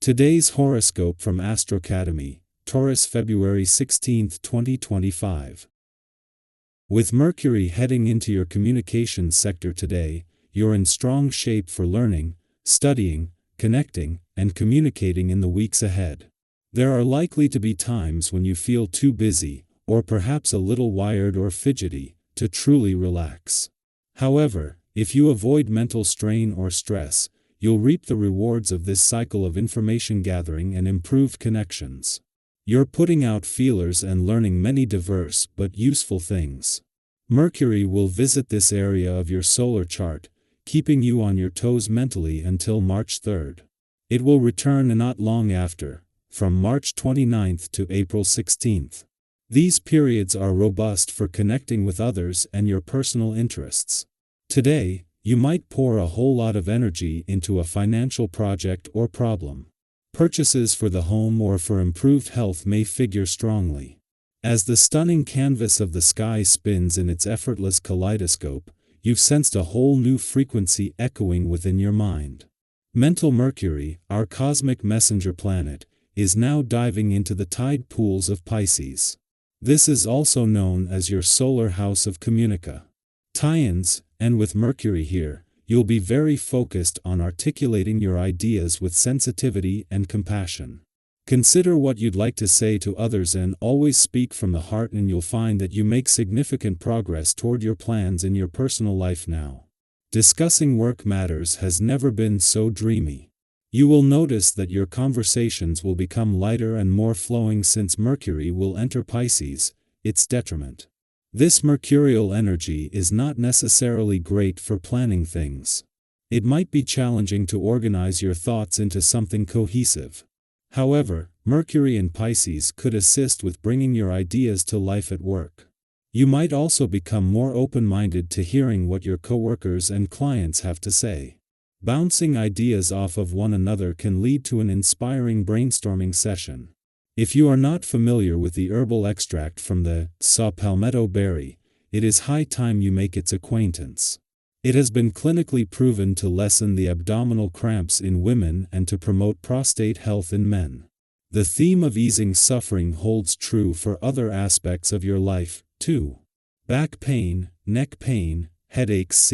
Today's horoscope from AstroCademy, Taurus, February 16, 2025. With Mercury heading into your communications sector today, you're in strong shape for learning, studying, connecting, and communicating in the weeks ahead. There are likely to be times when you feel too busy, or perhaps a little wired or fidgety, to truly relax. However, if you avoid mental strain or stress, you'll reap the rewards of this cycle of information gathering and improved connections. You're putting out feelers and learning many diverse but useful things. Mercury will visit this area of your solar chart, keeping you on your toes mentally until March 3rd. It will return not long after, from March 29th to April 16th. These periods are robust for connecting with others and your personal interests. Today, you might pour a whole lot of energy into a financial project or problem. Purchases for the home or for improved health may figure strongly. As the stunning canvas of the sky spins in its effortless kaleidoscope, you've sensed a whole new frequency echoing within your mind. Mental Mercury, our cosmic messenger planet, is now diving into the tide pools of Pisces. This is also known as your solar house of communica. Tie-ins, and with Mercury here, you'll be very focused on articulating your ideas with sensitivity and compassion. Consider what you'd like to say to others and always speak from the heart, and you'll find that you make significant progress toward your plans in your personal life now. Discussing work matters has never been so dreamy. You will notice that your conversations will become lighter and more flowing since Mercury will enter Pisces, its detriment. This mercurial energy is not necessarily great for planning things. It might be challenging to organize your thoughts into something cohesive. However, Mercury in Pisces could assist with bringing your ideas to life at work. You might also become more open-minded to hearing what your coworkers and clients have to say. Bouncing ideas off of one another can lead to an inspiring brainstorming session. If you are not familiar with the herbal extract from the saw palmetto berry, it is high time you make its acquaintance. It has been clinically proven to lessen the abdominal cramps in women and to promote prostate health in men. The theme of easing suffering holds true for other aspects of your life, too. Back pain, neck pain, headaches,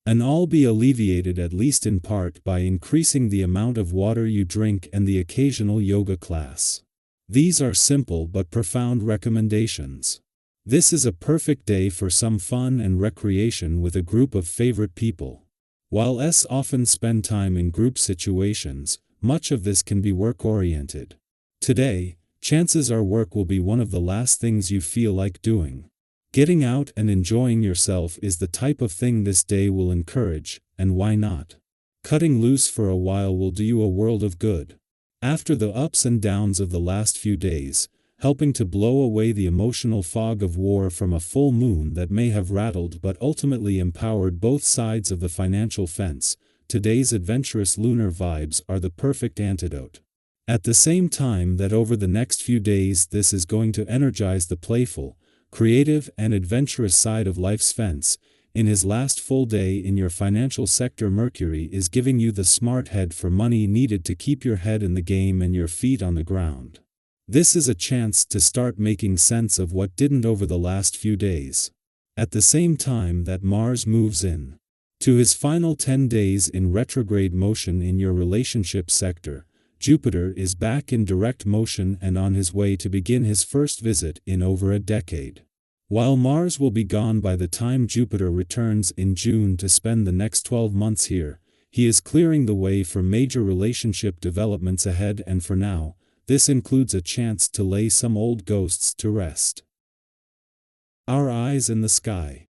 and all be alleviated at least in part by increasing the amount of water you drink and the occasional yoga class. These are simple but profound recommendations. This is a perfect day for some fun and recreation with a group of favorite people. While often spend time in group situations, much of this can be work-oriented. Today, chances are work will be one of the last things you feel like doing. Getting out and enjoying yourself is the type of thing this day will encourage, and why not? Cutting loose for a while will do you a world of good. After the ups and downs of the last few days, helping to blow away the emotional fog of war from a full moon that may have rattled but ultimately empowered both sides of the financial fence, today's adventurous lunar vibes are the perfect antidote. At the same time that over the next few days this is going to energize the playful, creative and adventurous side of life's fence, in his last full day in your financial sector, Mercury is giving you the smart head for money needed to keep your head in the game and your feet on the ground. This is a chance to start making sense of what didn't over the last few days. At the same time that Mars moves in to his final 10 days in retrograde motion in your relationship sector, Jupiter is back in direct motion and on his way to begin his first visit in over a decade. While Mars will be gone by the time Jupiter returns in June to spend the next 12 months here, he is clearing the way for major relationship developments ahead, and for now, this includes a chance to lay some old ghosts to rest. Our eyes in the sky.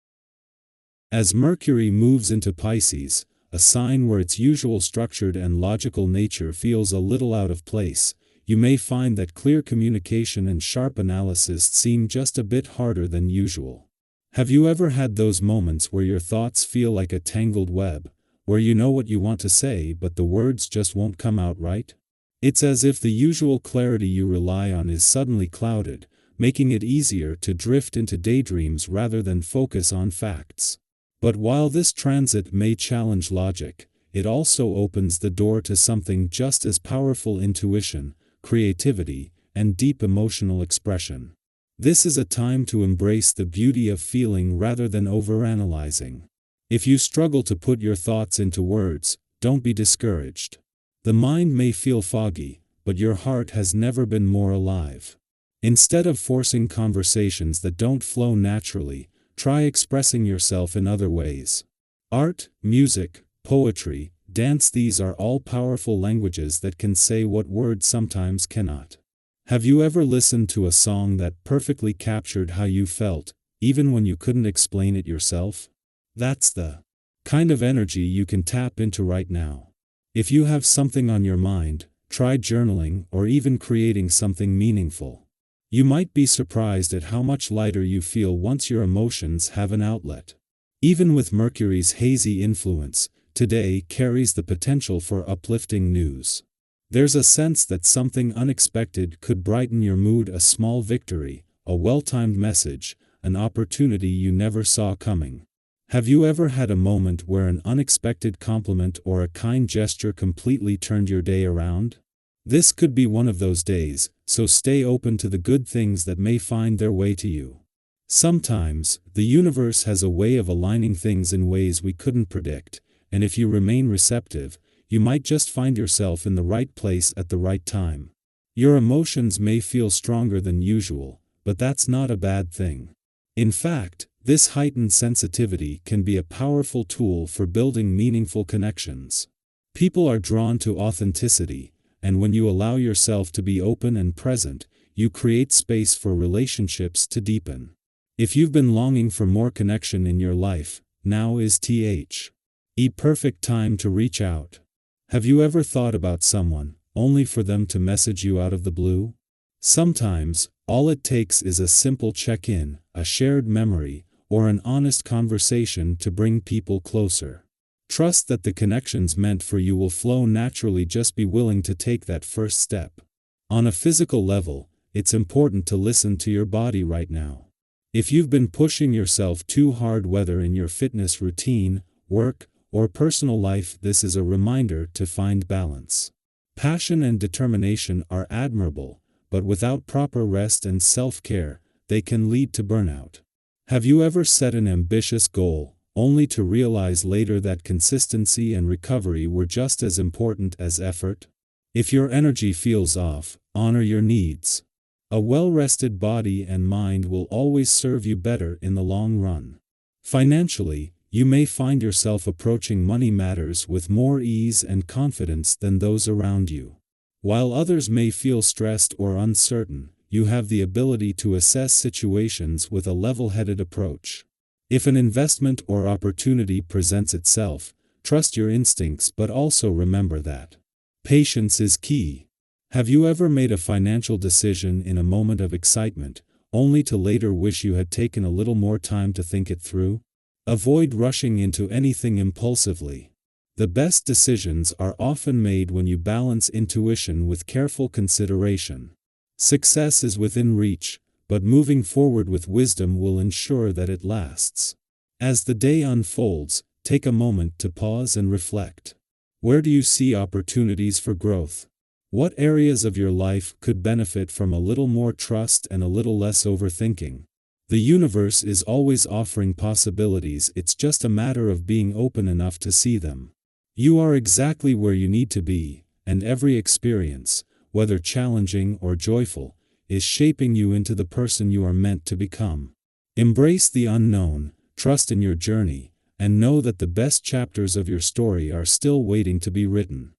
As Mercury moves into Pisces, a sign where its usual structured and logical nature feels a little out of place, you may find that clear communication and sharp analysis seem just a bit harder than usual. Have you ever had those moments where your thoughts feel like a tangled web, where you know what you want to say but the words just won't come out right? It's as if the usual clarity you rely on is suddenly clouded, making it easier to drift into daydreams rather than focus on facts. But while this transit may challenge logic, it also opens the door to something just as powerful: intuition, creativity, and deep emotional expression. This is a time to embrace the beauty of feeling rather than overanalyzing. If you struggle to put your thoughts into words, don't be discouraged. The mind may feel foggy, but your heart has never been more alive. Instead of forcing conversations that don't flow naturally, try expressing yourself in other ways. Art, music, poetry, dance — these are all powerful languages that can say what words sometimes cannot. Have you ever listened to a song that perfectly captured how you felt, even when you couldn't explain it yourself? That's the kind of energy you can tap into right now. If you have something on your mind, try journaling or even creating something meaningful. You might be surprised at how much lighter you feel once your emotions have an outlet. Even with Mercury's hazy influence, today carries the potential for uplifting news. There's a sense that something unexpected could brighten your mood: a small victory, a well-timed message, an opportunity you never saw coming. Have you ever had a moment where an unexpected compliment or a kind gesture completely turned your day around? This could be one of those days, so stay open to the good things that may find their way to you. Sometimes, the universe has a way of aligning things in ways we couldn't predict, and if you remain receptive, you might just find yourself in the right place at the right time. Your emotions may feel stronger than usual, but that's not a bad thing. In fact, this heightened sensitivity can be a powerful tool for building meaningful connections. People are drawn to authenticity, and when you allow yourself to be open and present, you create space for relationships to deepen. If you've been longing for more connection in your life, now is the perfect time to reach out. Have you ever thought about someone, only for them to message you out of the blue? Sometimes, all it takes is a simple check-in, a shared memory, or an honest conversation to bring people closer. Trust that the connections meant for you will flow naturally. Just be willing to take that first step. On a physical level, it's important to listen to your body right now. If you've been pushing yourself too hard, whether in your fitness routine, work, or personal life, this is a reminder to find balance. Passion and determination are admirable, but without proper rest and self-care, they can lead to burnout. Have you ever set an ambitious goal, only to realize later that consistency and recovery were just as important as effort? If your energy feels off, honor your needs. A well-rested body and mind will always serve you better in the long run. Financially, you may find yourself approaching money matters with more ease and confidence than those around you. While others may feel stressed or uncertain, you have the ability to assess situations with a level-headed approach. If an investment or opportunity presents itself, trust your instincts, but also remember that patience is key. Have you ever made a financial decision in a moment of excitement, only to later wish you had taken a little more time to think it through? Avoid rushing into anything impulsively. The best decisions are often made when you balance intuition with careful consideration. Success is within reach, but moving forward with wisdom will ensure that it lasts. As the day unfolds, take a moment to pause and reflect. Where do you see opportunities for growth? What areas of your life could benefit from a little more trust and a little less overthinking? The universe is always offering possibilities. It's just a matter of being open enough to see them. You are exactly where you need to be, and every experience, whether challenging or joyful, is shaping you into the person you are meant to become. Embrace the unknown, trust in your journey, and know that the best chapters of your story are still waiting to be written.